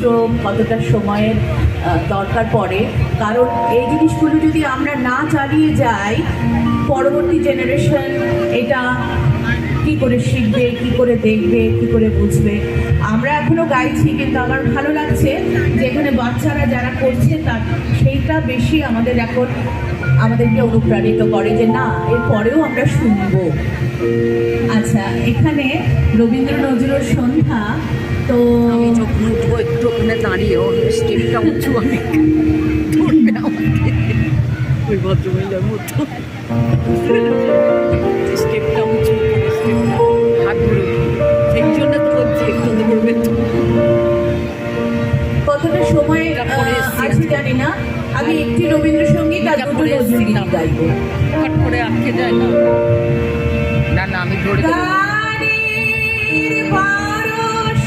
পরিশ্রম, কতটা সময়ের দরকার পড়ে। কারণ এই জিনিসগুলো যদি আমরা না চালিয়ে যাই, পরবর্তী জেনারেশন এটা কি করে শিখবে, কি করে দেখবে, কি করে বুঝবে। আমরা এখনো গাইছি, কিন্তু আমার ভালো লাগছে যে এখানে বাচ্চারা যারা করছে তার সেইটা বেশি আমাদেরকে অনুপ্রাণিত করে যে না, এর পরেও আমরা শুনবো। আচ্ছা, এখানে রবীন্দ্র নজরুল সন্ধ্যা, তো আমি যখন উঠবো একটু ওখানে দাঁড়িয়ে ওর স্টেপটা উঁচু অনেক ধরবে আমাকে ওই ভদ্রমহিলার মতো স্টেপটা উঁচু হাত ধরে সেই জন্য তো বলছি একটু ধরবে তো কতটা সময় আছে জানি না, আমি একটি রবীন্দ্রসঙ্গীত আর দুটো নজরুল গীত গাইবো। কাট করে আটকে যায় না, না না আমি ধরে দেবো। গানের বারশ